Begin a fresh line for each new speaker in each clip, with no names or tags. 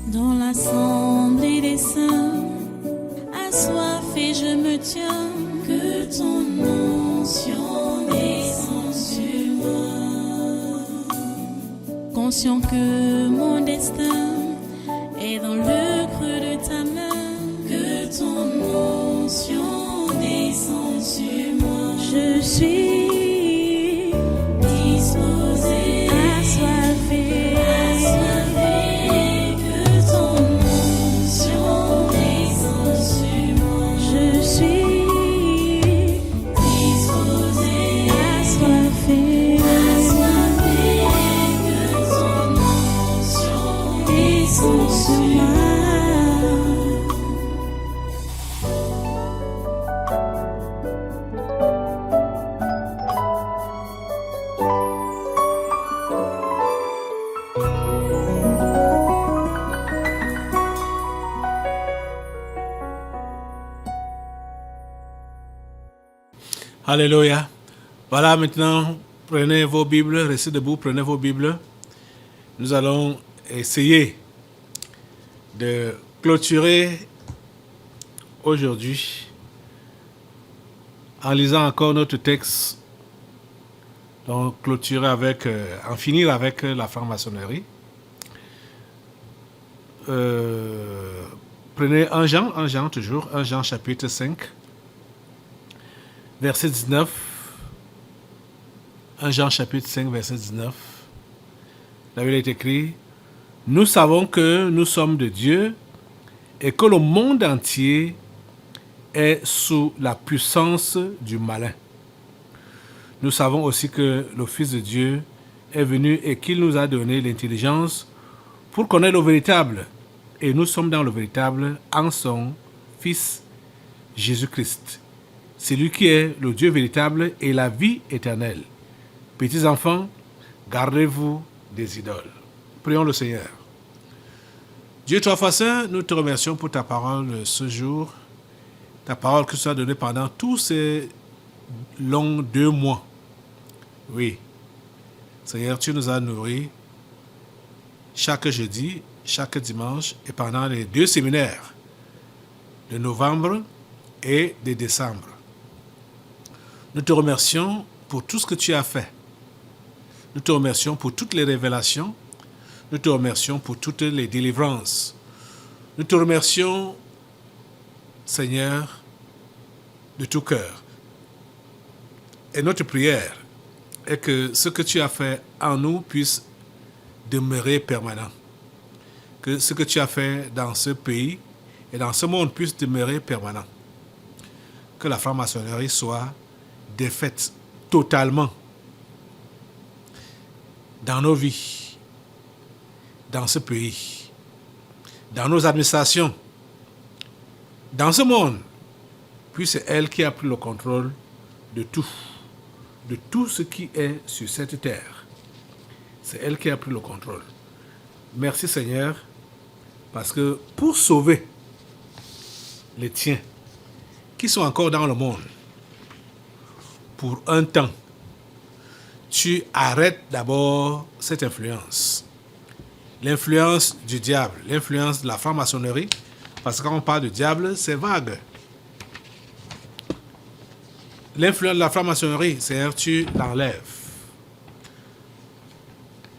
Dans l'assemblée des saints, assoiffé je me tiens, que ton onction descende sur moi. Conscient que mon destin est dans le creux de ta main, que ton onction descende sur moi. Je suis disposé, assoiffé, que ton onction descende sur moi. Je suis disposé, assoiffé, que ton onction descende sur moi.
Alléluia. Voilà, maintenant, prenez vos Bibles, restez debout, prenez vos Bibles. Nous allons essayer de clôturer aujourd'hui en lisant encore notre texte. Donc, clôturer avec, en finir avec la franc-maçonnerie. Prenez 1 Jean toujours, 1 Jean chapitre 5. Verset 19, 1 Jean chapitre 5, verset 19, la Bible est écrit: nous savons que nous sommes de Dieu et que le monde entier est sous la puissance du malin. Nous savons aussi que le Fils de Dieu est venu et qu'il nous a donné l'intelligence pour connaître le véritable. Et nous sommes dans le véritable en son Fils Jésus-Christ. C'est lui qui est le Dieu véritable et la vie éternelle. Petits enfants, gardez-vous des idoles. Prions le Seigneur. Dieu trois fois saint, nous te remercions pour ta parole ce jour. Ta parole que tu as donnée pendant tous ces longs 2 mois. Oui. Seigneur, tu nous as nourris chaque jeudi, chaque dimanche et pendant les 2 séminaires de novembre et de décembre. Nous te remercions pour tout ce que tu as fait. Nous te remercions pour toutes les révélations. Nous te remercions pour toutes les délivrances. Nous te remercions, Seigneur, de tout cœur. Et notre prière est que ce que tu as fait en nous puisse demeurer permanent. Que ce que tu as fait dans ce pays et dans ce monde puisse demeurer permanent. Que la franc-maçonnerie soit défaite totalement dans nos vies, dans ce pays, dans nos administrations, dans ce monde, puis c'est elle qui a pris le contrôle de tout ce qui est sur cette terre. C'est elle qui a pris le contrôle. Merci Seigneur, parce que pour sauver les tiens qui sont encore dans le monde, pour un temps, tu arrêtes d'abord cette influence. L'influence du diable, l'influence de la franc-maçonnerie, parce que quand on parle de diable, c'est vague. L'influence de la franc-maçonnerie, c'est-à-dire tu l'enlèves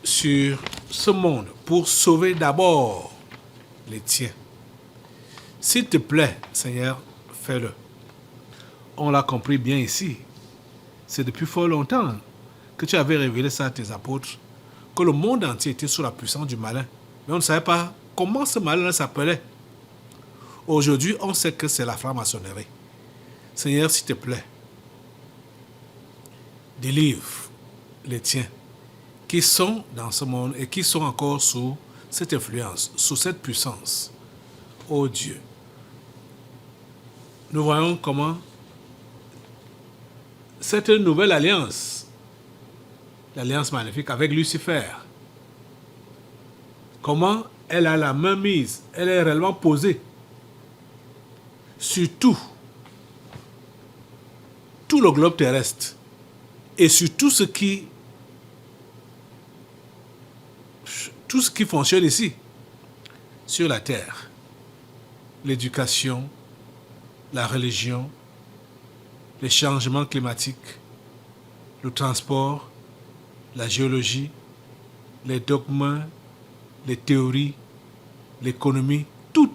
sur ce monde pour sauver d'abord les tiens. S'il te plaît, Seigneur, fais-le. On l'a compris bien ici. C'est depuis fort longtemps que tu avais révélé ça à tes apôtres, que le monde entier était sous la puissance du malin. Mais on ne savait pas comment ce malin s'appelait. Aujourd'hui, on sait que c'est la franc-maçonnerie. Seigneur, s'il te plaît, délivre les tiens qui sont dans ce monde et qui sont encore sous cette influence, sous cette puissance. Oh Dieu, nous voyons comment cette nouvelle alliance, l'alliance maléfique avec Lucifer, comment elle a la main mise, elle est réellement posée sur tout le globe terrestre et sur tout ce qui fonctionne ici, sur la terre. L'éducation, la religion, les changements climatiques, le transport, la géologie, les dogmes, les théories, l'économie, tout.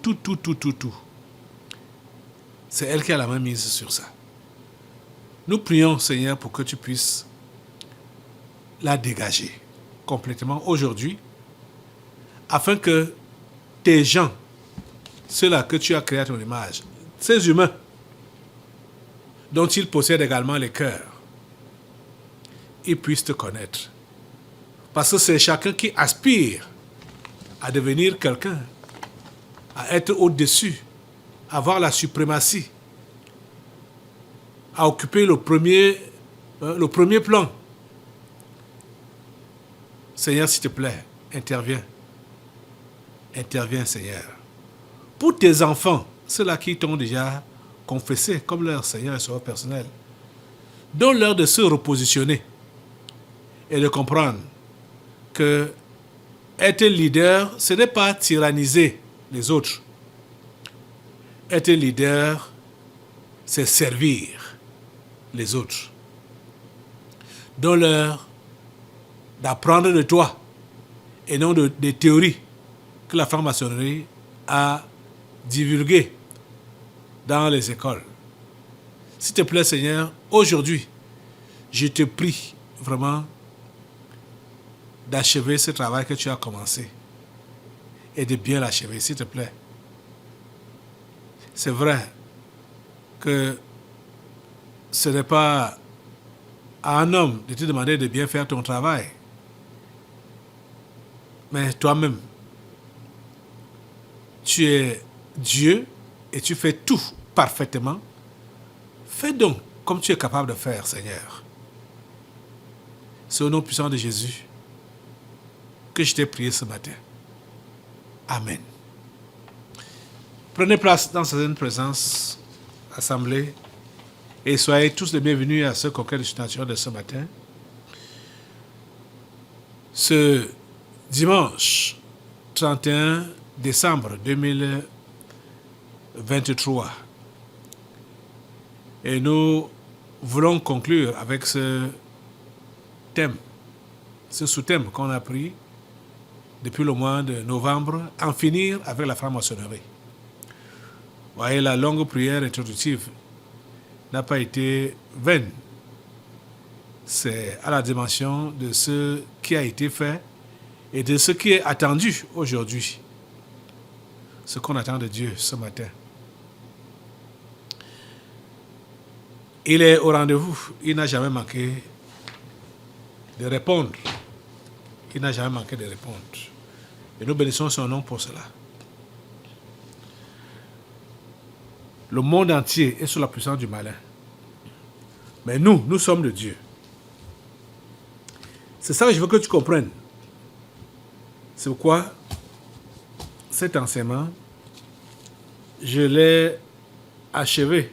C'est elle qui a la main mise sur ça. Nous prions, Seigneur, pour que tu puisses la dégager complètement aujourd'hui, afin que tes gens, ceux-là que tu as créés à ton image, ces humains dont ils possèdent également les cœurs, ils puissent te connaître. Parce que c'est chacun qui aspire à devenir quelqu'un, à être au-dessus, à avoir la suprématie, à occuper le premier plan. Seigneur, s'il te plaît, interviens. Interviens, Seigneur. Pour tes enfants, ceux-là qui t'ont déjà confessé comme leur Seigneur et Sauveur personnel, donne-leur de se repositionner et de comprendre que être leader, ce n'est pas tyranniser les autres. Être leader, c'est servir les autres. Donne-leur d'apprendre de toi et non des théories que la franc-maçonnerie a divulguées dans les écoles. S'il te plaît, Seigneur, aujourd'hui, je te prie vraiment d'achever ce travail que tu as commencé et de bien l'achever, s'il te plaît. C'est vrai que ce n'est pas à un homme de te demander de bien faire ton travail, mais toi-même, tu es Dieu et tu fais tout parfaitement. Fais donc comme tu es capable de faire, Seigneur. C'est au nom puissant de Jésus que je t'ai prié ce matin. Amen. Prenez place dans cette présence, assemblée, et soyez tous les bienvenus à ce congrès de destination de ce matin. Ce dimanche 31 décembre 2023. Et nous voulons conclure avec ce thème, ce sous-thème qu'on a pris depuis le mois de novembre, en finir avec la franc-maçonnerie. Vous voyez, la longue prière introductive n'a pas été vaine. C'est à la dimension de ce qui a été fait et de ce qui est attendu aujourd'hui. Ce qu'on attend de Dieu ce matin. Il est au rendez-vous. Il n'a jamais manqué de répondre. Il n'a jamais manqué de répondre. Et nous bénissons son nom pour cela. Le monde entier est sous la puissance du malin. Mais nous sommes de Dieu. C'est ça que je veux que tu comprennes. C'est pourquoi cet enseignement, je l'ai achevé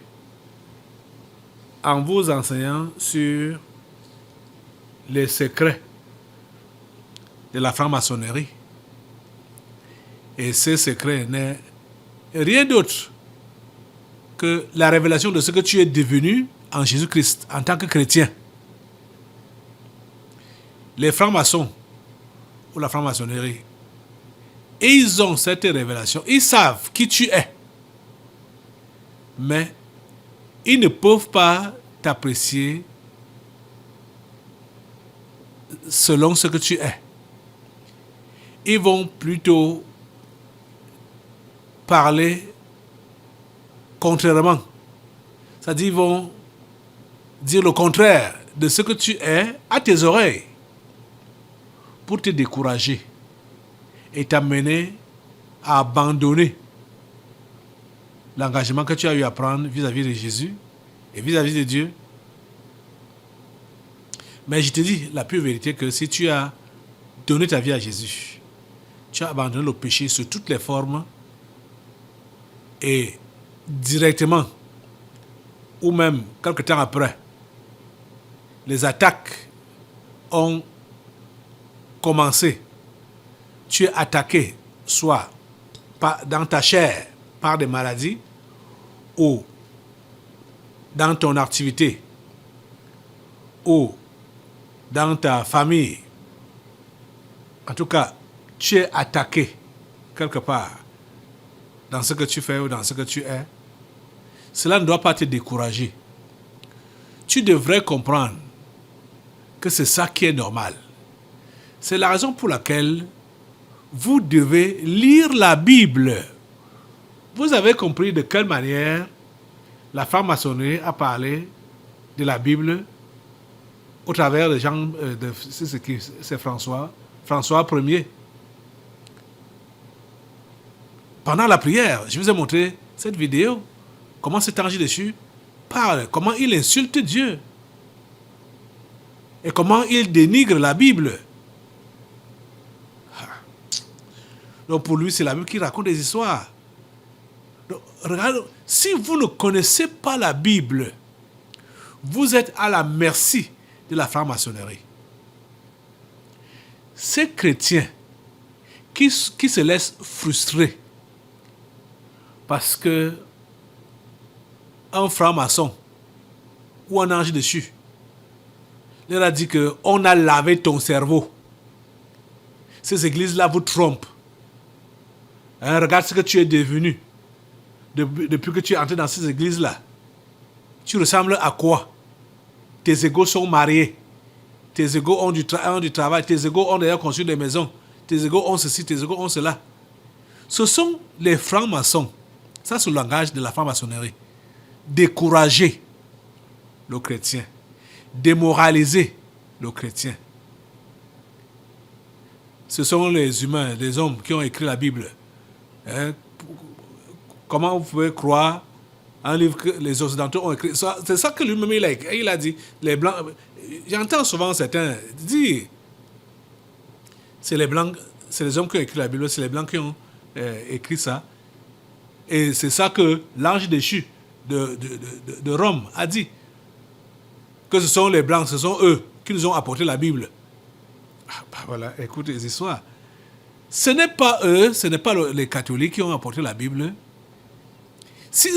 en vous enseignant sur les secrets de la franc-maçonnerie. Et ce secret n'est rien d'autre que la révélation de ce que tu es devenu en Jésus-Christ en tant que chrétien. Les francs-maçons ou la franc-maçonnerie, ils ont cette révélation, ils savent qui tu es, mais ils ne peuvent pas t'apprécier selon ce que tu es. Ils vont plutôt parler contrairement. C'est-à-dire, ils vont dire le contraire de ce que tu es à tes oreilles pour te décourager et t'amener à abandonner l'engagement que tu as eu à prendre vis-à-vis de Jésus et vis-à-vis de Dieu. Mais je te dis la pure vérité que si tu as donné ta vie à Jésus, tu as abandonné le péché sous toutes les formes et directement ou même quelque temps après, les attaques ont commencé. Tu es attaqué soit dans ta chair par des maladies ou dans ton activité ou dans ta famille, en tout cas, tu es attaqué quelque part dans ce que tu fais ou dans ce que tu es, cela ne doit pas te décourager. Tu devrais comprendre que c'est ça qui est normal. C'est la raison pour laquelle vous devez lire la Bible. Vous avez compris de quelle manière la franc-maçonnerie a parlé de la Bible au travers de Jean, c'est François Ier. Pendant la prière, je vous ai montré cette vidéo, comment cet ange déchu parle, comment il insulte Dieu et comment il dénigre la Bible. Donc pour lui, c'est la Bible qui raconte des histoires. Donc, regarde, si vous ne connaissez pas la Bible, vous êtes à la merci de la franc-maçonnerie. Ces chrétiens qui se laissent frustrer parce que un franc-maçon ou un ange déchu leur a dit qu'on a lavé ton cerveau. Ces églises-là vous trompent. Hein, regarde ce que tu es devenu depuis que tu es entré dans ces églises-là. Tu ressembles à quoi? Tes égaux sont mariés. Tes égaux ont du travail. Tes égaux ont d'ailleurs construit des maisons. Tes égaux ont ceci, tes égaux ont cela. Ce sont les francs-maçons. Ça, c'est le langage de la franc-maçonnerie. Décourager le chrétien. Démoraliser le chrétien. Ce sont les humains, les hommes qui ont écrit la Bible. Hein? Comment vous pouvez croire un livre que les Occidentaux ont écrit? C'est ça que lui-même il a dit. Les Blancs, j'entends souvent certains dire, c'est les Blancs, c'est les hommes qui ont écrit la Bible, c'est les Blancs qui ont écrit ça. Et c'est ça que l'ange déchu de Rome a dit. Que ce sont les Blancs, ce sont eux qui nous ont apporté la Bible. Ah, bah voilà, écoute les histoires. Ce n'est pas eux, ce n'est pas les catholiques qui ont apporté la Bible. Si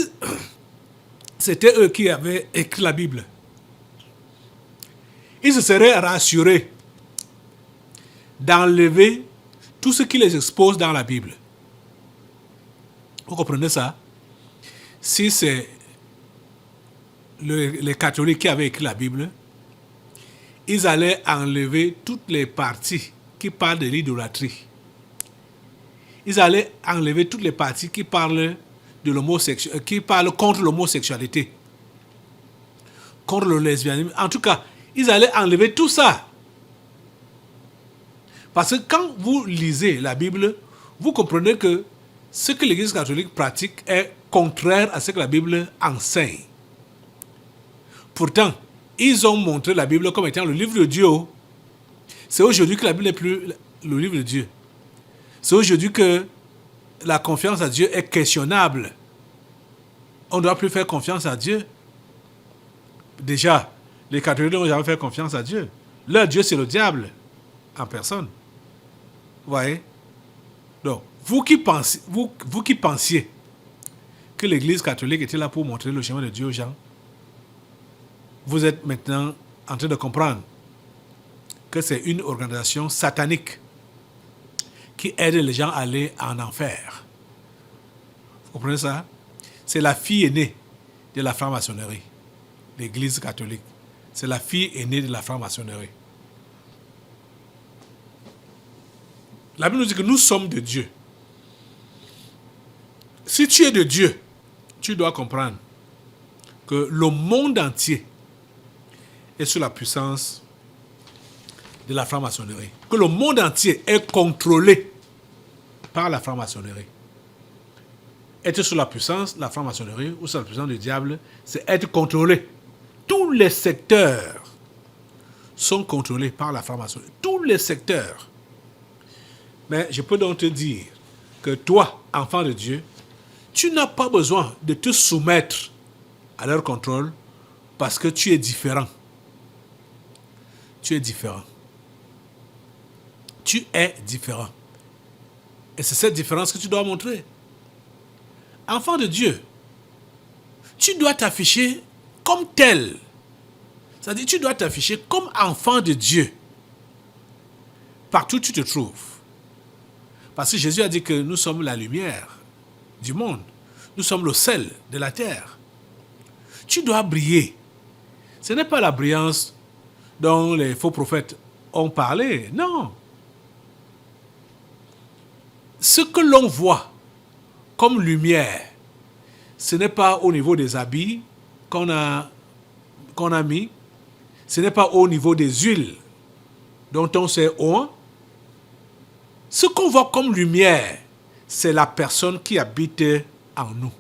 c'était eux qui avaient écrit la Bible, ils se seraient rassurés d'enlever tout ce qui les expose dans la Bible. Vous comprenez ça? Si c'est les catholiques qui avaient écrit la Bible, ils allaient enlever toutes les parties qui parlent de l'idolâtrie. Ils allaient enlever toutes les parties qui parlent de l'homosexualité, qui parlent contre l'homosexualité, contre le lesbianisme. En tout cas, ils allaient enlever tout ça. Parce que quand vous lisez la Bible, vous comprenez que ce que l'Église catholique pratique est contraire à ce que la Bible enseigne. Pourtant, ils ont montré la Bible comme étant le livre de Dieu. C'est aujourd'hui que la Bible n'est plus le livre de Dieu. C'est aujourd'hui que la confiance à Dieu est questionnable. On ne doit plus faire confiance à Dieu. Déjà, les catholiques n'ont jamais fait confiance à Dieu. Leur Dieu, c'est le diable en personne. Vous voyez? Donc, vous qui pensiez que l'Église catholique était là pour montrer le chemin de Dieu aux gens, vous êtes maintenant en train de comprendre que c'est une organisation satanique qui aide les gens à aller en enfer. Vous comprenez ça? C'est la fille aînée de la franc-maçonnerie, l'Église catholique. C'est la fille aînée de la franc-maçonnerie. La Bible nous dit que nous sommes de Dieu. Si tu es de Dieu, tu dois comprendre que le monde entier est sous la puissance de la franc-maçonnerie. Que le monde entier est contrôlé par la franc-maçonnerie. Être sous la puissance de la franc-maçonnerie ou sous la puissance du diable, c'est être contrôlé. Tous les secteurs sont contrôlés par la franc-maçonnerie. Tous les secteurs. Mais je peux donc te dire que toi, enfant de Dieu, tu n'as pas besoin de te soumettre à leur contrôle parce que tu es différent. Tu es différent. Tu es différent. Et c'est cette différence que tu dois montrer. Enfant de Dieu, tu dois t'afficher comme tel. C'est-à-dire, tu dois t'afficher comme enfant de Dieu. Partout où tu te trouves. Parce que Jésus a dit que nous sommes la lumière du monde. Nous sommes le sel de la terre. Tu dois briller. Ce n'est pas la brillance dont les faux prophètes ont parlé. Non. Ce que l'on voit comme lumière, ce n'est pas au niveau des habits qu'on a mis. Ce n'est pas au niveau des huiles dont on s'est oint. Ce qu'on voit comme lumière, c'est la personne qui habite en nous.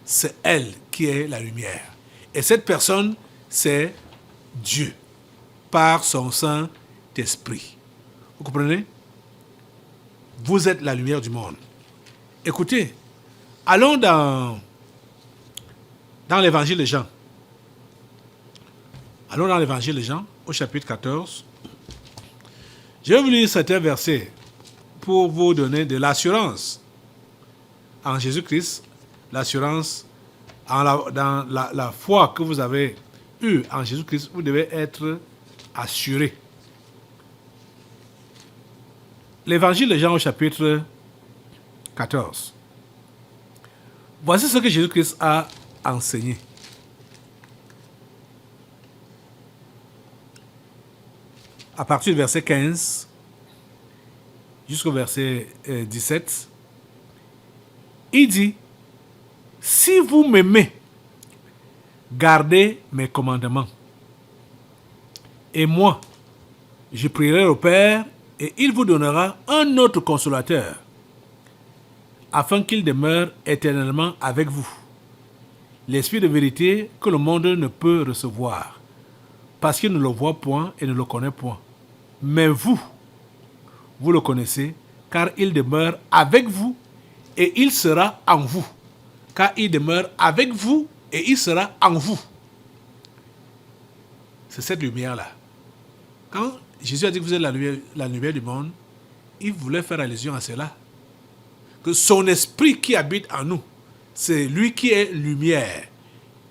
C'est elle qui est la lumière. Et cette personne, c'est Dieu, par son Saint-Esprit. Vous comprenez? Vous êtes la lumière du monde. Écoutez, allons dans l'évangile de Jean. Allons dans l'évangile de Jean, au chapitre 14. Je vais vous lire certains versets pour vous donner de l'assurance en Jésus-Christ, l'assurance dans la foi que vous avez eue en Jésus-Christ, vous devez être assuré. L'évangile de Jean au chapitre 14. Voici ce que Jésus-Christ a enseigné. À partir du verset 15 jusqu'au verset 17, il dit, « Si vous m'aimez, gardez mes commandements. Et moi, je prierai au Père, et il vous donnera un autre consolateur, afin qu'il demeure éternellement avec vous. L'Esprit de vérité que le monde ne peut recevoir, parce qu'il ne le voit point et ne le connaît point. Mais vous le connaissez, car il demeure avec vous et il sera en vous. Car il demeure avec vous et il sera en vous. » C'est cette lumière-là. Quand Jésus a dit que vous êtes la lumière du monde, il voulait faire allusion à cela. Que son esprit qui habite en nous, c'est lui qui est lumière.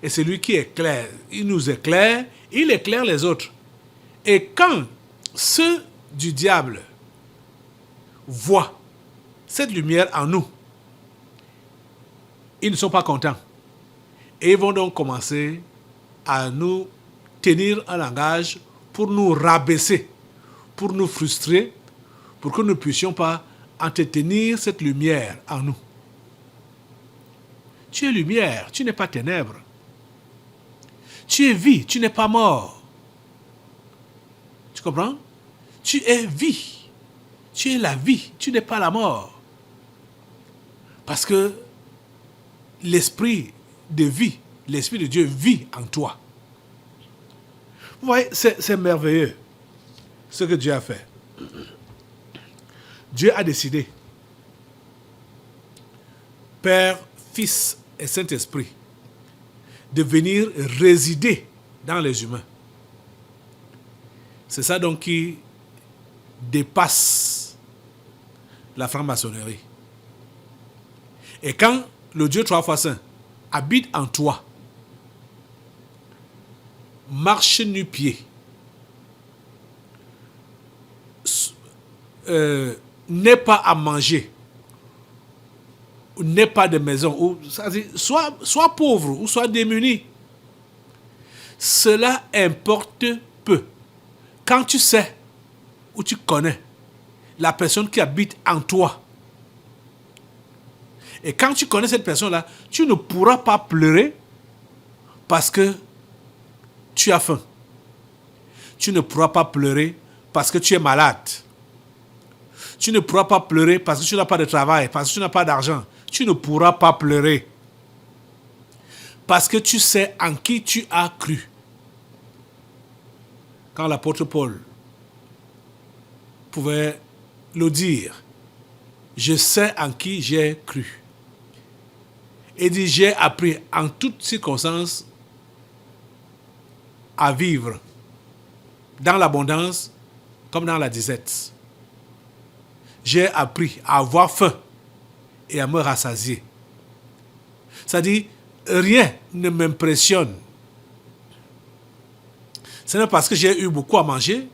Et c'est lui qui éclaire. Il nous éclaire, il éclaire les autres. Et quand ceux du diable voient cette lumière en nous, ils ne sont pas contents. Et ils vont donc commencer à nous tenir un langage pour nous rabaisser, pour nous frustrer, pour que nous ne puissions pas entretenir cette lumière en nous. Tu es lumière, tu n'es pas ténèbres. Tu es vie, tu n'es pas mort. Tu comprends? Tu es vie. Tu es la vie, tu n'es pas la mort. Parce que l'esprit de vie, l'esprit de Dieu vit en toi. Vous voyez, c'est merveilleux ce que Dieu a fait. Dieu a décidé, Père, Fils et Saint-Esprit, de venir résider dans les humains. C'est ça donc qui dépasse la franc-maçonnerie. Et quand le Dieu trois fois saint habite en toi, marche nu-pied, n'aie pas à manger, n'aie pas de maison, ou soit pauvre ou soit démuni, cela importe peu. Quand tu sais ou tu connais la personne qui habite en toi, et quand tu connais cette personne-là, tu ne pourras pas pleurer parce que tu as faim. Tu ne pourras pas pleurer parce que tu es malade. Tu ne pourras pas pleurer parce que tu n'as pas de travail, parce que tu n'as pas d'argent. Tu ne pourras pas pleurer parce que tu sais en qui tu as cru. Quand l'apôtre Paul pouvait le dire, je sais en qui j'ai cru. Et dit, j'ai appris en toutes circonstances à vivre dans l'abondance comme dans la disette. j'ai appris à avoir faim et à me rassasier. C'est-à-dire, rien ne m'impressionne. Ce n'est parce que j'ai eu beaucoup à manger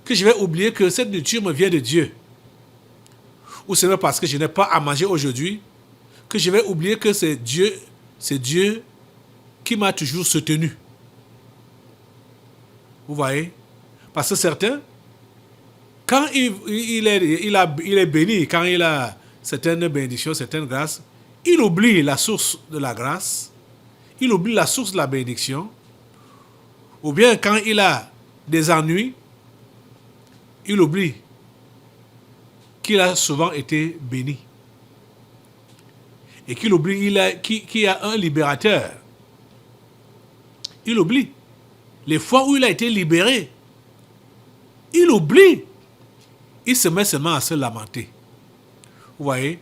que je vais oublier que cette nourriture me vient de Dieu. Ou ce n'est parce que je n'ai pas à manger aujourd'hui que je vais oublier que c'est Dieu qui m'a toujours soutenu. Vous voyez? Parce que certains, quand il est béni, quand il a certaines bénédictions, certaines grâces, il oublie la source de la grâce, il oublie la source de la bénédiction, ou bien quand il a des ennuis, il oublie qu'il a souvent été béni. Et qu'il oublie qu'il y a un libérateur. Il oublie les fois où il a été libéré. Il oublie. Il se met seulement à se lamenter. Vous voyez?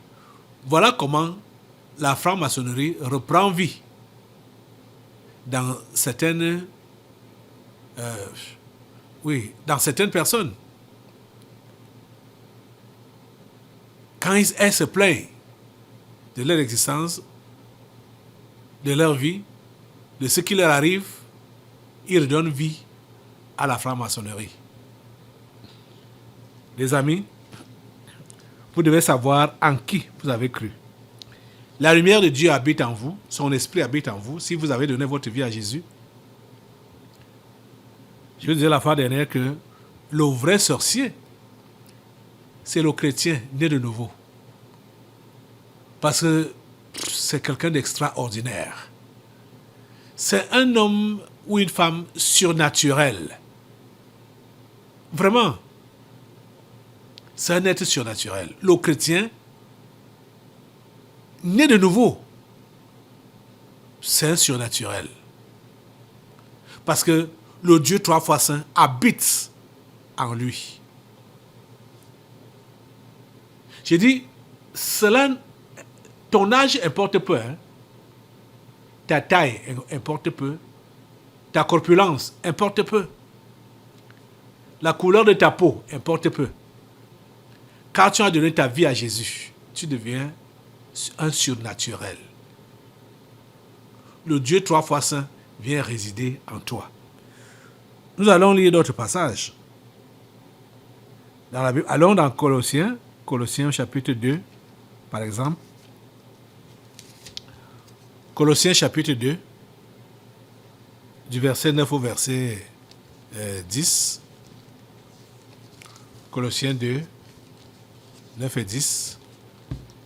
Voilà comment la franc-maçonnerie reprend vie dans certaines personnes. Quand elles se plaignent de leur existence, de leur vie, de ce qui leur arrive, ils redonnent vie à la franc-maçonnerie. Les amis, vous devez savoir en qui vous avez cru. La lumière de Dieu habite en vous, son esprit habite en vous, si vous avez donné votre vie à Jésus. Je vous disais la fois dernière que le vrai sorcier, c'est le chrétien né de nouveau. Parce que c'est quelqu'un d'extraordinaire. C'est un homme ou une femme surnaturel. Vraiment. C'est un être surnaturel. Le chrétien, né de nouveau, c'est un surnaturel. Parce que le Dieu 3 fois saint habite en lui. J'ai dit, ton âge importe peu. Hein? Ta taille importe peu. Ta corpulence importe peu. La couleur de ta peau importe peu. Quand tu as donné ta vie à Jésus, tu deviens un surnaturel. Le Dieu 3 fois saint vient résider en toi. Nous allons lire d'autres passages. Dans la Bible, allons dans Colossiens chapitre 2, par exemple. Colossiens chapitre 2, du verset 9 au verset 10. Colossiens 2, 9 et 10.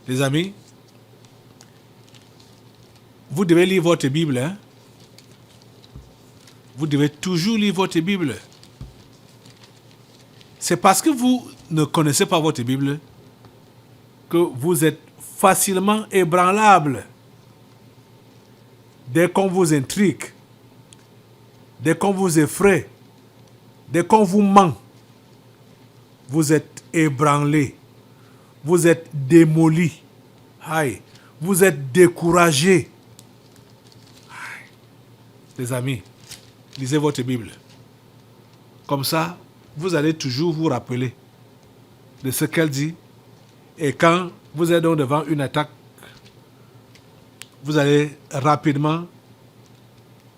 Les amis, vous devez lire votre Bible. Hein? Vous devez toujours lire votre Bible. C'est parce que vous ne connaissez pas votre Bible que vous êtes facilement ébranlable. Dès qu'on vous intrigue, dès qu'on vous effraie, dès qu'on vous ment, vous êtes ébranlé, vous êtes démoli, aïe, vous êtes découragé. Aïe. Les amis, lisez votre Bible. Comme ça, vous allez toujours vous rappeler de ce qu'elle dit. Et quand vous êtes donc devant une attaque, vous allez rapidement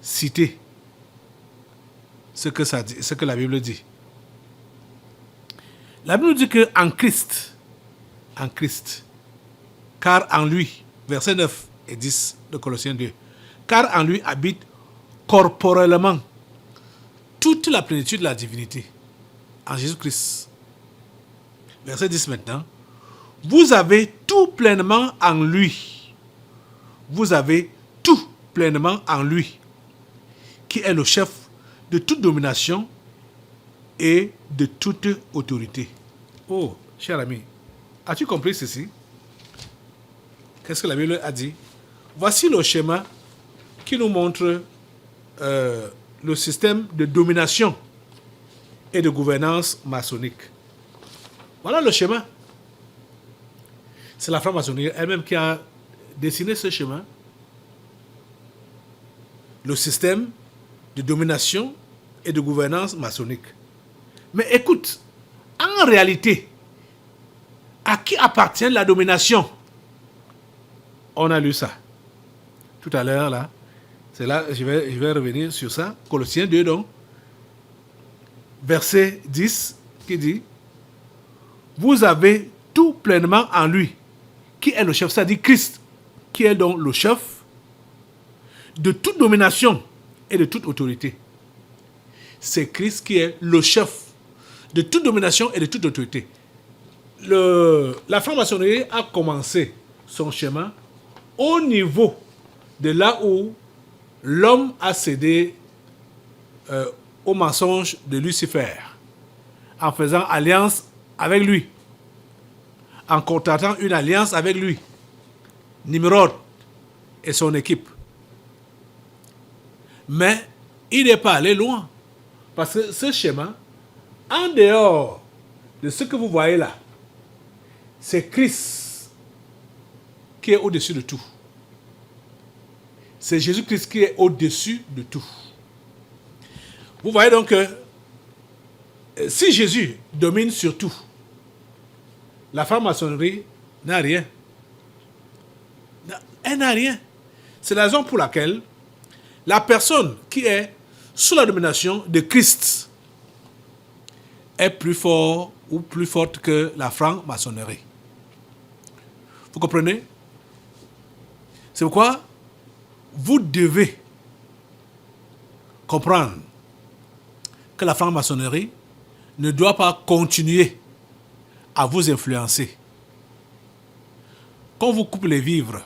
citer ce que la Bible dit. La Bible dit que en Christ, car en lui, versets 9 et 10 de Colossiens 2, car en lui habite corporellement toute la plénitude de la divinité, en Jésus-Christ. Verset 10 maintenant. Vous avez tout pleinement en lui. Vous avez tout pleinement en lui, qui est le chef de toute domination et de toute autorité. Oh, cher ami, as-tu compris ceci? Qu'est-ce que la Bible a dit? Voici le schéma qui nous montre le système de domination et de gouvernance maçonnique. Voilà le schéma. C'est la franc-maçonnerie elle-même qui a dessiné ce schéma. Le système de domination et de gouvernance maçonnique. Mais écoute, en réalité, à qui appartient la domination? On a lu ça tout à l'heure là. C'est là, je vais revenir sur ça. Colossiens 2 donc, verset 10 qui dit: vous avez tout pleinement en lui, qui est le chef, c'est-à-dire Christ, qui est donc le chef de toute domination et de toute autorité. C'est Christ qui est le chef de toute domination et de toute autorité. La franc-maçonnerie a commencé son chemin au niveau de là où l'homme a cédé au mensonge de Lucifer, en faisant alliance avec lui, en contractant une alliance avec lui, Nimrod et son équipe. Mais il n'est pas allé loin, parce que ce schéma, en dehors de ce que vous voyez là, c'est Christ qui est au-dessus de tout. C'est Jésus-Christ qui est au-dessus de tout. Vous voyez donc que si Jésus domine sur tout, la franc-maçonnerie n'a rien. Elle n'a rien. C'est la raison pour laquelle la personne qui est sous la domination de Christ est plus fort ou plus forte que la franc-maçonnerie. Vous comprenez? C'est pourquoi vous devez comprendre que la franc-maçonnerie ne doit pas continuer à vous influencer. Quand vous coupe les vivres,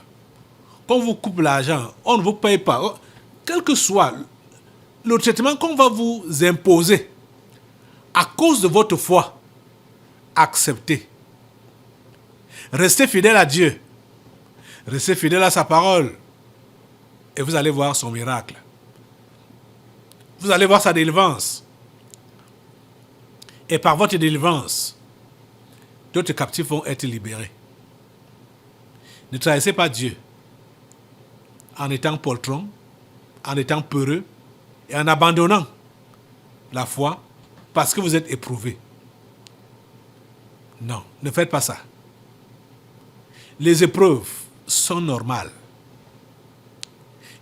quand vous coupe l'argent, on ne vous paye pas. Quel que soit le traitement qu'on va vous imposer à cause de votre foi, acceptez. Restez fidèle à Dieu. Restez fidèle à sa parole. Et vous allez voir son miracle. Vous allez voir sa délivrance. Et par votre délivrance, d'autres captifs vont être libérés. Ne trahissez pas Dieu en étant poltron, en étant peureux et en abandonnant la foi parce que vous êtes éprouvé. Non, ne faites pas ça. Les épreuves sont normales.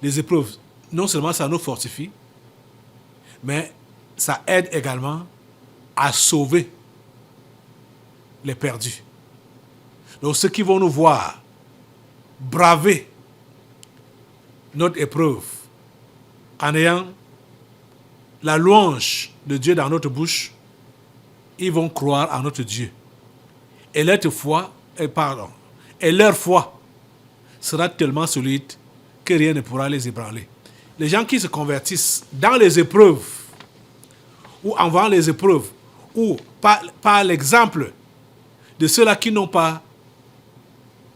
Les épreuves, non seulement ça nous fortifie, mais ça aide également à sauver les perdus. Donc ceux qui vont nous voir braver notre épreuve en ayant la louange de Dieu dans notre bouche, ils vont croire en notre Dieu. Et leur foi sera tellement solide que rien ne pourra les ébranler. Les gens qui se convertissent dans les épreuves, ou en voyant les épreuves, ou par l'exemple de ceux-là qui n'ont pas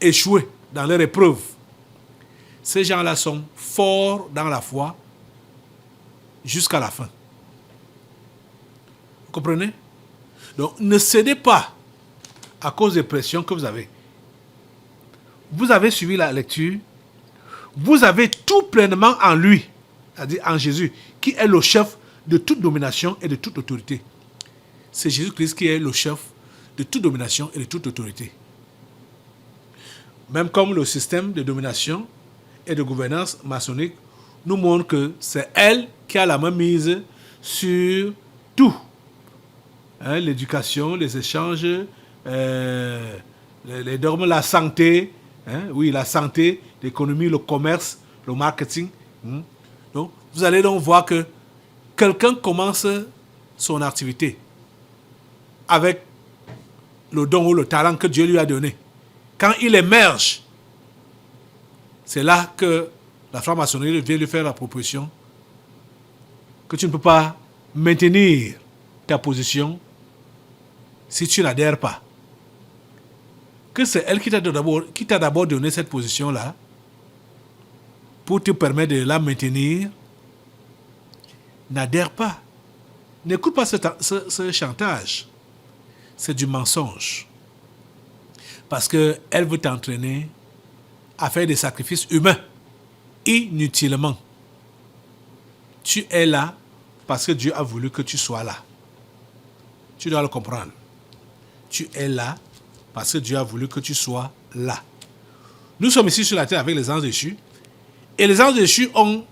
échoué dans leur épreuve, ces gens-là sont forts dans la foi jusqu'à la fin. Vous comprenez? Donc, ne cédez pas à cause des pressions que vous avez. Vous avez suivi la lecture. Vous avez tout pleinement en lui, c'est-à-dire en Jésus, qui est le chef de toute domination et de toute autorité. C'est Jésus-Christ qui est le chef de toute domination et de toute autorité. Même comme le système de domination et de gouvernance maçonnique nous montre que c'est elle qui a la main mise sur tout. Hein, l'éducation, les échanges, les dogmes, la santé, oui, la santé, l'économie, le commerce, le marketing. Donc, vous allez donc voir que quelqu'un commence son activité avec le don ou le talent que Dieu lui a donné. Quand il émerge, c'est là que la franc-maçonnerie vient lui faire la proposition que tu ne peux pas maintenir ta position si tu n'adhères pas. Que c'est elle qui t'a d'abord donné cette position-là pour te permettre de la maintenir. N'adhère pas. N'écoute pas ce chantage. C'est du mensonge. Parce qu'elle veut t'entraîner à faire des sacrifices humains inutilement. Tu es là parce que Dieu a voulu que tu sois là. Tu dois le comprendre. Tu es là parce que Dieu a voulu que tu sois là. Nous sommes ici sur la terre avec les anges déchus. Et les anges déchus ont...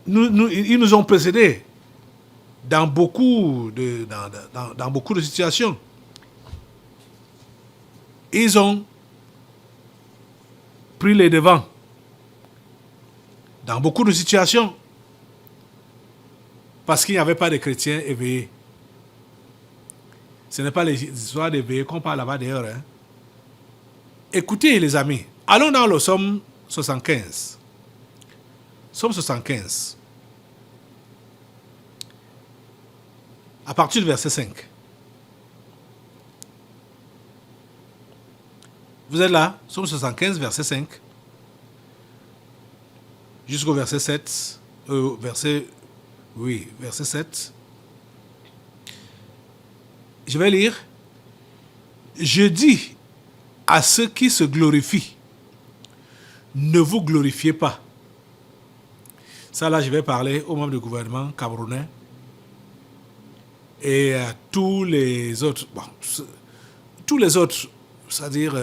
ils nous ont précédés dans beaucoup de situations. Ils ont pris les devants dans beaucoup de situations parce qu'il n'y avait pas de chrétiens éveillés. Ce n'est pas les histoires d'éveillés qu'on parle là-bas d'ailleurs. Hein. Écoutez les amis, allons dans le psaume 75. Psaume 75. À partir du verset 5. Vous êtes là, Psaume 75, verset 5. Jusqu'au verset 7. Verset 7. Je vais lire. Je dis à ceux qui se glorifient, ne vous glorifiez pas. Ça là, je vais parler aux membres du gouvernement camerounais et à tous les autres. Bon, tous les autres, c'est-à-dire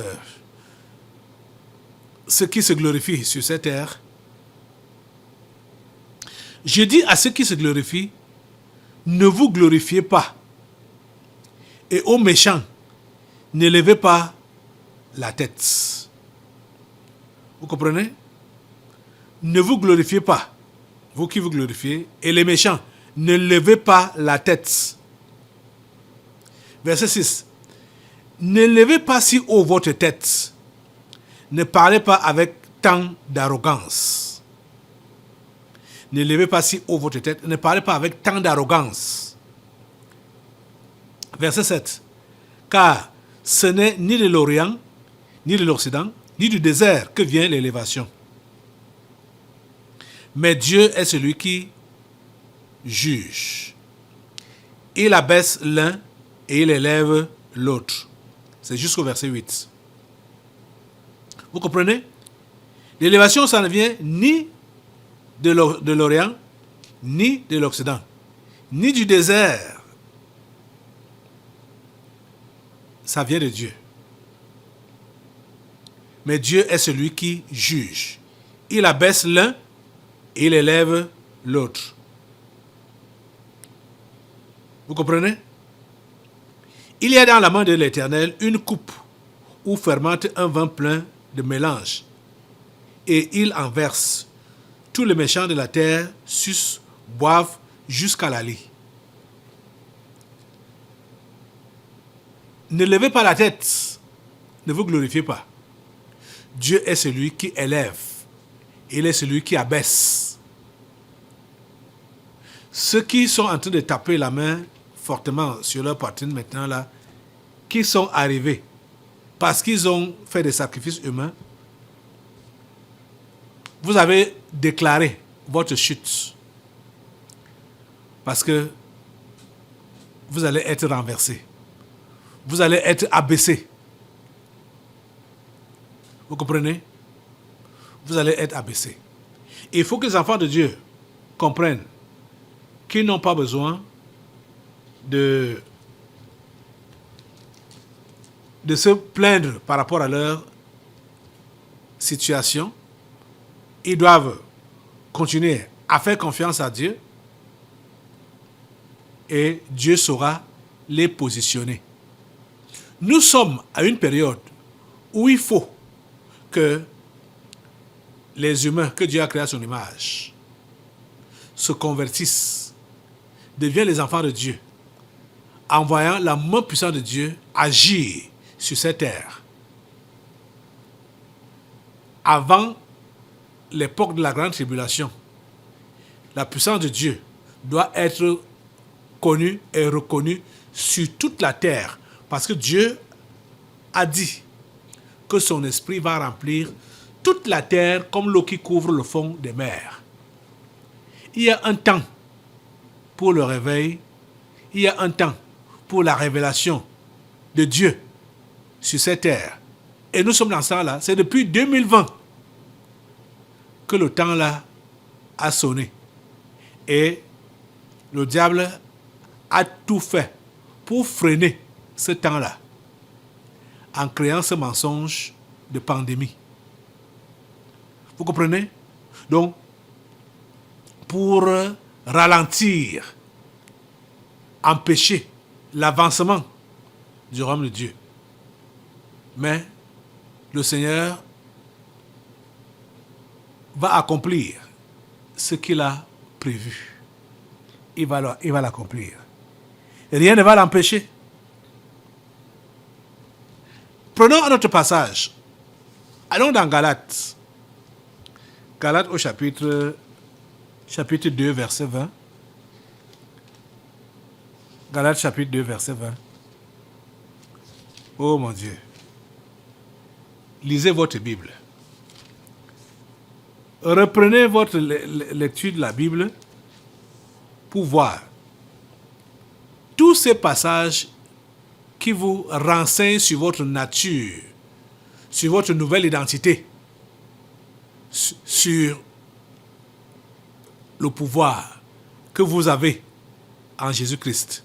ceux qui se glorifient sur cette terre. Je dis à ceux qui se glorifient, ne vous glorifiez pas. Et aux méchants, ne levez pas la tête. Vous comprenez? Ne vous glorifiez pas, vous qui vous glorifiez, et les méchants, ne levez pas la tête. Verset 6. Ne levez pas si haut votre tête. Ne parlez pas avec tant d'arrogance. Ne levez pas si haut votre tête. Ne parlez pas avec tant d'arrogance. Verset 7. Car ce n'est ni de l'Orient, ni de l'Occident, ni du désert que vient l'élévation. Mais Dieu est celui qui juge. Il abaisse l'un et il élève l'autre. C'est jusqu'au verset 8. Vous comprenez? L'élévation, ça ne vient ni de l'Orient, ni de l'Occident, ni du désert. Ça vient de Dieu. Mais Dieu est celui qui juge. Il abaisse l'un et il élève l'autre. Vous comprenez? Il y a dans la main de l'Éternel une coupe où fermente un vin plein de mélange, et il en verse. Tous les méchants de la terre sucent, boivent jusqu'à la lie. Ne levez pas la tête, ne vous glorifiez pas. Dieu est celui qui élève, il est celui qui abaisse. Ceux qui sont en train de taper la main fortement sur leur poitrine maintenant là, qui sont arrivés parce qu'ils ont fait des sacrifices humains, vous avez déclaré votre chute parce que vous allez être renversé, vous allez être abaissé. Vous comprenez? Vous allez être abaissé. Il faut que les enfants de Dieu comprennent qu'ils n'ont pas besoin de se plaindre par rapport à leur situation. Ils doivent continuer à faire confiance à Dieu et Dieu saura les positionner. Nous sommes à une période où il faut que les humains que Dieu a créés à son image se convertissent, deviennent les enfants de Dieu, en voyant la main puissante de Dieu agir sur cette terre. Avant l'époque de la grande tribulation, la puissance de Dieu doit être connue et reconnue sur toute la terre, parce que Dieu a dit que son esprit va remplir toute la terre comme l'eau qui couvre le fond des mers. Il y a un temps pour le réveil, il y a un temps pour la révélation de Dieu sur cette terre. Et nous sommes dans ça là, c'est depuis 2020 que le temps là a sonné. Et le diable a tout fait pour freiner ce temps-là en créant ce mensonge de pandémie. Vous comprenez? Donc, pour ralentir, empêcher l'avancement du royaume de Dieu. Mais le Seigneur va accomplir ce qu'il a prévu. Il va l'accomplir. Rien ne va l'empêcher. Prenons un autre passage. Allons dans Galates. Galates au chapitre 2, verset 20. Galates chapitre 2, verset 20. Oh mon Dieu. Lisez votre Bible. Reprenez votre lecture de la Bible pour voir tous ces passages qui vous renseignent sur votre nature, sur votre nouvelle identité, sur le pouvoir que vous avez en Jésus-Christ.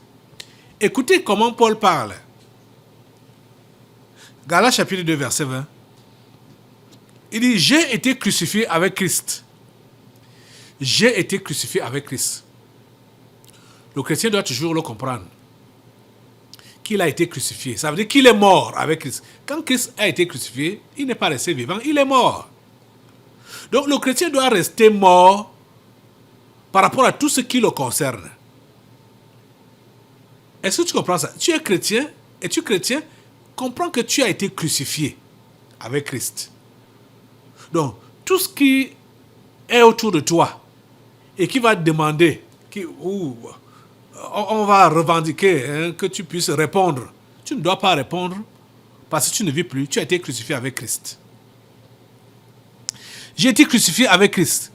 Écoutez comment Paul parle. Galates chapitre 2, verset 20. Il dit, j'ai été crucifié avec Christ. J'ai été crucifié avec Christ. Le chrétien doit toujours le comprendre. Qu'il a été crucifié. Ça veut dire qu'il est mort avec Christ. Quand Christ a été crucifié, il n'est pas resté vivant, il est mort. Donc le chrétien doit rester mort par rapport à tout ce qui le concerne. Est-ce que tu comprends ça? Tu es chrétien, es-tu chrétien? Comprends que tu as été crucifié avec Christ. Donc, tout ce qui est autour de toi et qui va te demander, on va revendiquer que tu puisses répondre. Tu ne dois pas répondre parce que tu ne vis plus. Tu as été crucifié avec Christ. J'ai été crucifié avec Christ.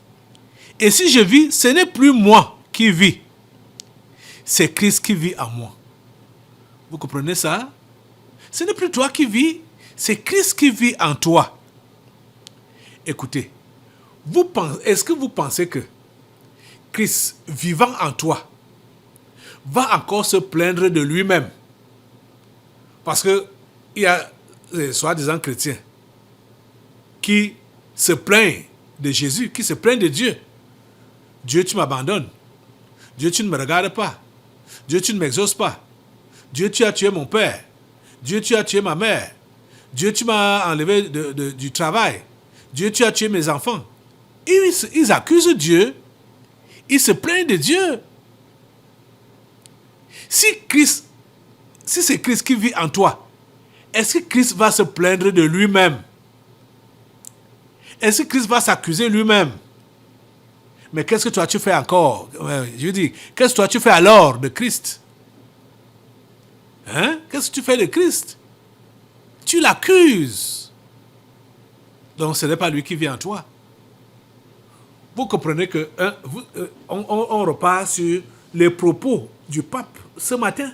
Et si je vis, ce n'est plus moi qui vis. C'est Christ qui vit en moi. Vous comprenez ça? Ce n'est plus toi qui vis, c'est Christ qui vit en toi. Écoutez, est-ce que vous pensez que Christ vivant en toi va encore se plaindre de lui-même? Parce que il y a soi-disant chrétiens qui se plaignent de Jésus, qui se plaignent de Dieu. Dieu, tu m'abandonnes. Dieu, tu ne me regardes pas. Dieu, tu ne m'exauces pas. Dieu, tu as tué mon père. Dieu, tu as tué ma mère. Dieu, tu m'as enlevé du travail. Dieu, tu as tué mes enfants. Ils accusent Dieu. Ils se plaignent de Dieu. Si c'est Christ qui vit en toi, est-ce que Christ va se plaindre de lui-même? Est-ce que Christ va s'accuser lui-même? Mais qu'est-ce que toi tu fais encore? Je dis, qu'est-ce que toi tu fais alors de Christ? Qu'est-ce que tu fais de Christ? Tu l'accuses. Donc ce n'est pas lui qui vit en toi. Vous comprenez que on repart sur les propos du pape ce matin,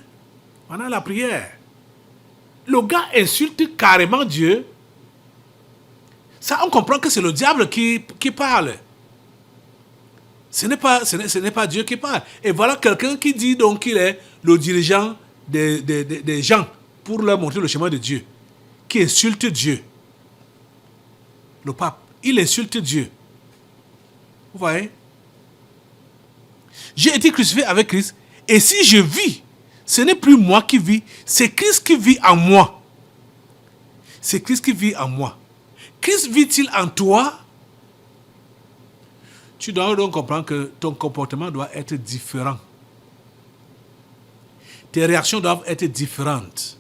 pendant la prière. Le gars insulte carrément Dieu. Ça, on comprend que c'est le diable qui parle. Ce n'est pas Dieu qui parle. Et voilà quelqu'un qui dit donc qu'il est le dirigeant des gens pour leur montrer le chemin de Dieu, qui insulte Dieu. Le pape, il insulte Dieu. Vous voyez? J'ai été crucifié avec Christ, et si je vis, ce n'est plus moi qui vis, c'est Christ qui vit en moi. C'est Christ qui vit en moi. Christ vit-il en toi? Tu dois donc comprendre que ton comportement doit être différent. Tes réactions doivent être différentes.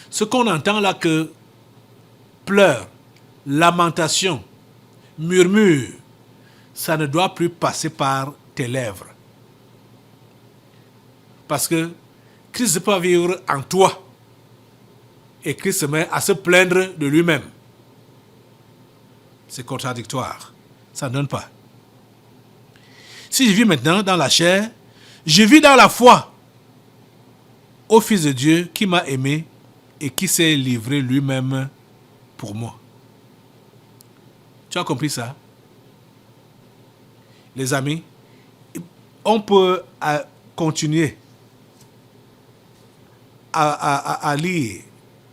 Ce qu'on entend là que pleurs, lamentations, murmures, ça ne doit plus passer par tes lèvres. Parce que Christ ne peut pas vivre en toi. Et Christ se met à se plaindre de lui-même. C'est contradictoire. Ça ne donne pas. Si je vis maintenant dans la chair, je vis dans la foi au Fils de Dieu qui m'a aimé et qui s'est livré lui-même pour moi. Tu as compris ça? Les amis, on peut continuer à lire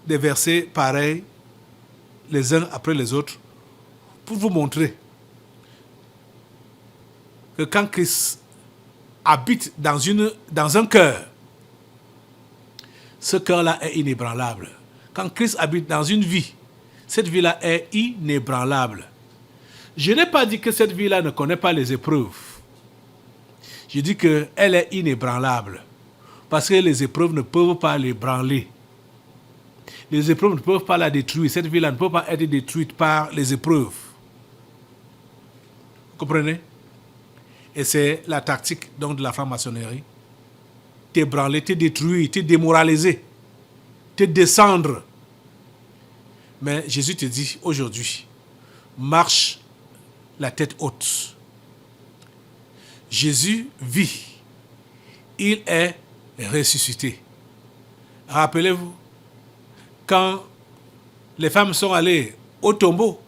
des versets pareils, les uns après les autres, pour vous montrer que quand Christ habite dans un cœur, ce cœur-là est inébranlable. Quand Christ habite dans une vie, cette vie-là est inébranlable. Je n'ai pas dit que cette vie-là ne connaît pas les épreuves. Je dis qu'elle est inébranlable. Parce que les épreuves ne peuvent pas l'ébranler. Les épreuves ne peuvent pas la détruire. Cette vie-là ne peut pas être détruite par les épreuves. Vous comprenez? Et c'est la tactique donc de la franc-maçonnerie. T'ébranler, te détruire, te démoraliser, te descendre. Mais Jésus te dit aujourd'hui, marche la tête haute. Jésus vit. Il est ressuscité. Rappelez-vous, quand les femmes sont allées au tombeau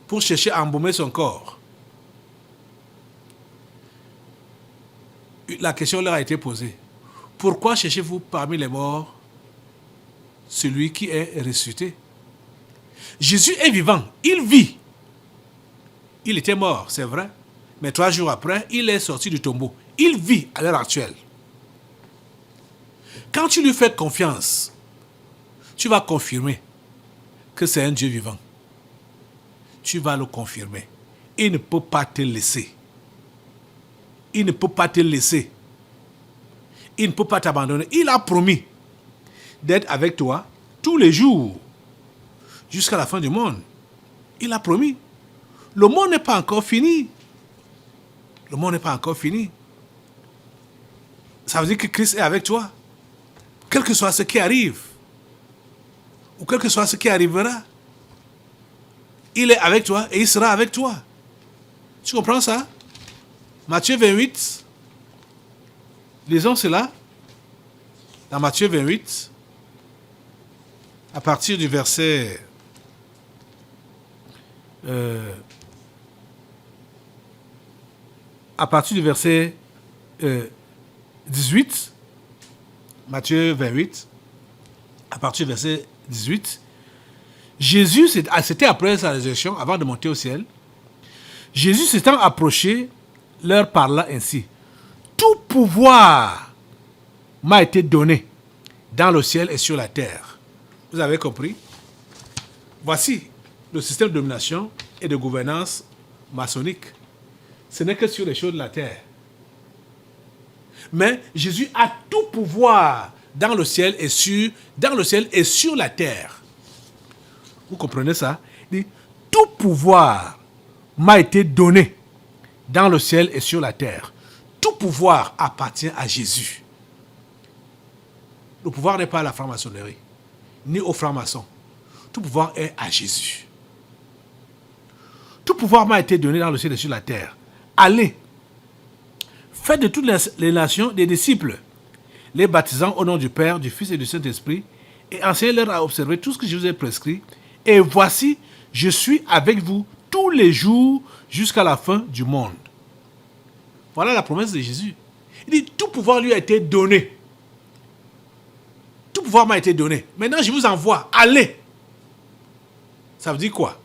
pour chercher à embaumer son corps, la question leur a été posée. Pourquoi cherchez-vous parmi les morts celui qui est ressuscité? Jésus est vivant, il vit. Il était mort, c'est vrai, mais 3 jours après, il est sorti du tombeau. Il vit à l'heure actuelle. Quand tu lui fais confiance, tu vas confirmer que c'est un Dieu vivant. Tu vas le confirmer. Il ne peut pas te laisser. Il ne peut pas te laisser. Il ne peut pas t'abandonner. Il a promis d'être avec toi tous les jours jusqu'à la fin du monde. Il a promis. Le monde n'est pas encore fini. Le monde n'est pas encore fini. Ça veut dire que Christ est avec toi. Quel que soit ce qui arrive, ou quel que soit ce qui arrivera, il est avec toi et il sera avec toi. Tu comprends ça? Matthieu 28, lisons cela. Dans Matthieu 28, à partir du verset à partir du verset 18, Matthieu 28, à partir du verset 18, Jésus, c'était après sa résurrection, avant de monter au ciel, Jésus s'étant approché, leur parla ainsi. Tout pouvoir m'a été donné dans le ciel et sur la terre. Vous avez compris? Voici le système de domination et de gouvernance maçonnique. Ce n'est que sur les choses de la terre. Mais Jésus a tout pouvoir dans le ciel et sur la terre. Vous comprenez ça? Il dit, tout pouvoir m'a été donné dans le ciel et sur la terre. Tout pouvoir appartient à Jésus. Le pouvoir n'est pas à la franc-maçonnerie, ni aux francs-maçons. Tout pouvoir est à Jésus. Tout pouvoir m'a été donné dans le ciel et sur la terre. Allez, faites de toutes les nations des disciples, les baptisant au nom du Père, du Fils et du Saint-Esprit, et enseignez-leur à observer tout ce que je vous ai prescrit. Et voici, je suis avec vous tous les jours jusqu'à la fin du monde. Voilà la promesse de Jésus. Il dit, tout pouvoir lui a été donné. Tout pouvoir m'a été donné. Maintenant, je vous envoie. Allez. Ça veut dire quoi?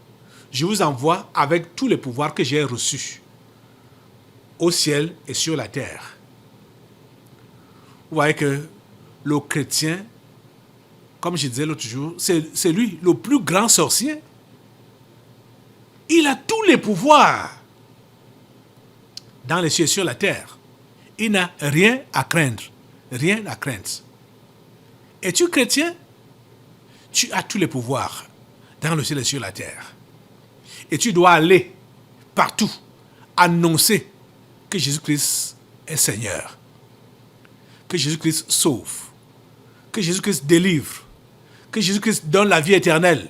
Je vous envoie avec tous les pouvoirs que j'ai reçus au ciel et sur la terre. Vous voyez que le chrétien, comme je disais l'autre jour, c'est lui le plus grand sorcier. Il a tous les pouvoirs dans les cieux et sur la terre. Il n'a rien à craindre. Rien à craindre. Es-tu chrétien? Tu as tous les pouvoirs dans le ciel et sur la terre. Et tu dois aller partout annoncer que Jésus-Christ est Seigneur. Que Jésus-Christ sauve. Que Jésus-Christ délivre. Que Jésus-Christ donne la vie éternelle.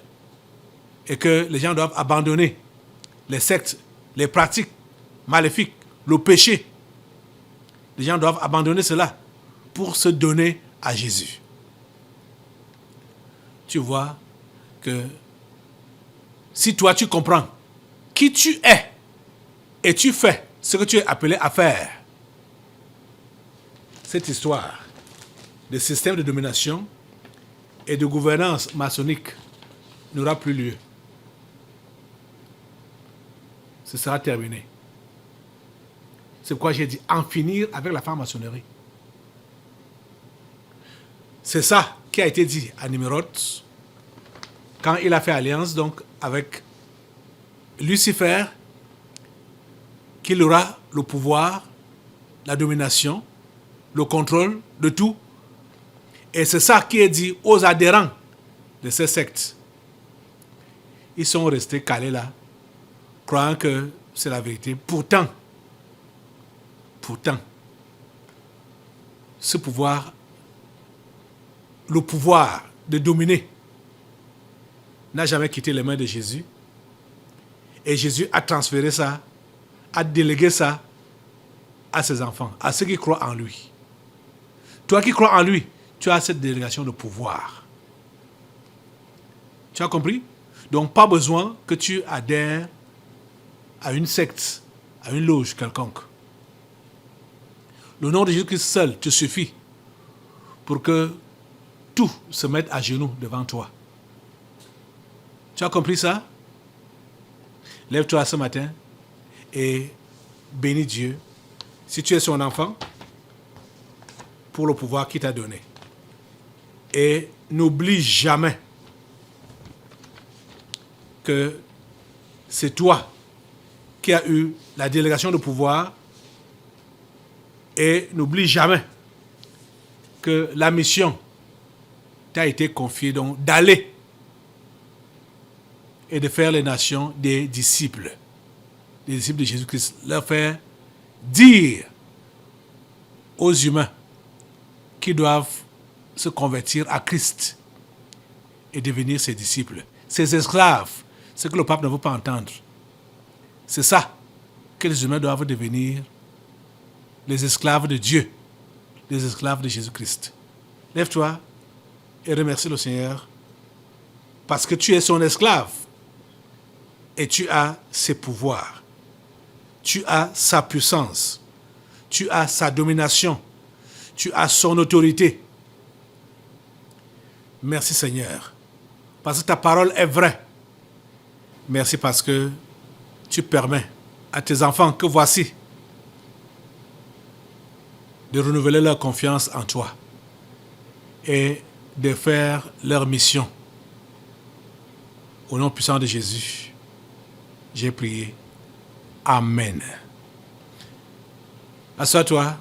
Et que les gens doivent abandonner les sectes, les pratiques maléfiques, le péché. Les gens doivent abandonner cela pour se donner à Jésus. Tu vois que si toi tu comprends qui tu es et tu fais ce que tu es appelé à faire, cette histoire de système de domination et de gouvernance maçonnique n'aura plus lieu. Ce sera terminé. C'est pourquoi j'ai dit en finir avec la franc-maçonnerie. C'est ça qui a été dit à Nimrod quand il a fait alliance donc avec Lucifer, qu'il aura le pouvoir, la domination, le contrôle de tout. Et c'est ça qui est dit aux adhérents de ces sectes. Ils sont restés calés là, croyant que c'est la vérité. Pourtant, ce pouvoir, le pouvoir de dominer, n'a jamais quitté les mains de Jésus. Et Jésus a transféré ça, a délégué ça à ses enfants, à ceux qui croient en lui. Toi qui crois en lui, tu as cette délégation de pouvoir. Tu as compris? Donc pas besoin que tu adhères à une secte, à une loge quelconque. Le nom de Jésus-Christ seul te suffit pour que tout se mette à genoux devant toi. Tu as compris ça? Lève-toi ce matin et bénis Dieu, si tu es son enfant, pour le pouvoir qu'il t'a donné. Et n'oublie jamais que c'est toi qui as eu la délégation de pouvoir, et n'oublie jamais que la mission t'a été confiée donc d'aller et de faire les nations des disciples de Jésus-Christ, leur faire dire aux humains qui doivent se convertir à Christ et devenir ses disciples. Ses esclaves, ce que le pape ne veut pas entendre. C'est ça que les humains doivent devenir, les esclaves de Dieu, les esclaves de Jésus-Christ. Lève-toi et remercie le Seigneur parce que tu es son esclave et tu as ses pouvoirs, tu as sa puissance, tu as sa domination, tu as son autorité. Merci Seigneur, parce que ta parole est vraie. Merci parce que tu permets à tes enfants que voici de renouveler leur confiance en toi et de faire leur mission. Au nom puissant de Jésus, j'ai prié. Amen. Assois-toi.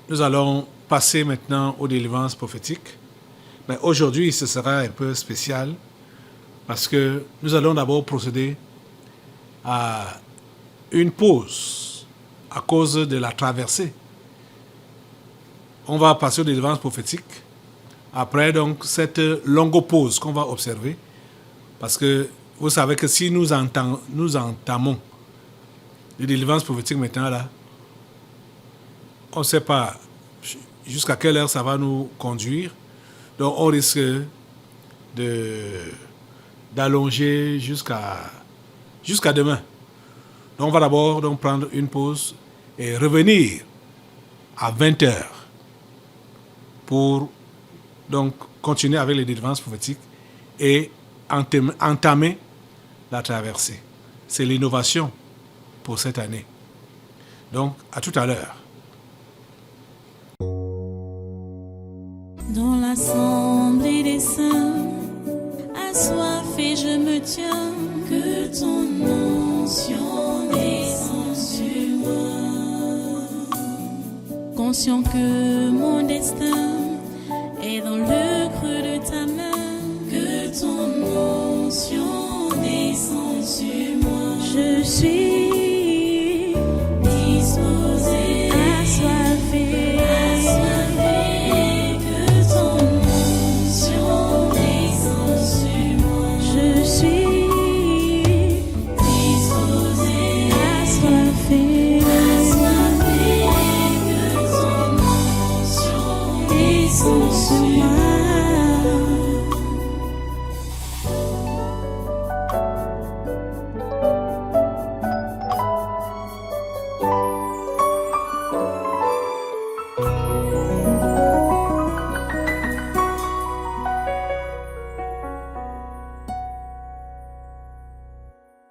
Nous allons passer maintenant aux délivrances prophétiques. Mais aujourd'hui, ce sera un peu spécial parce que nous allons d'abord procéder à une pause à cause de la traversée. On va passer aux délivrances prophétiques après donc cette longue pause qu'on va observer, parce que vous savez que si nous entamons les délivrances prophétiques maintenant là, on ne sait pas jusqu'à quelle heure ça va nous conduire, donc on risque d'allonger jusqu'à demain. Donc on va d'abord donc prendre une pause et revenir à 20h pour donc continuer avec les délivrances prophétiques et entamer la traversée. C'est l'innovation pour cette année. Donc à tout à l'heure.
Dans l'assemblée des saints, assoiffé je me tiens, que ton onction descende sur moi. Conscient que mon destin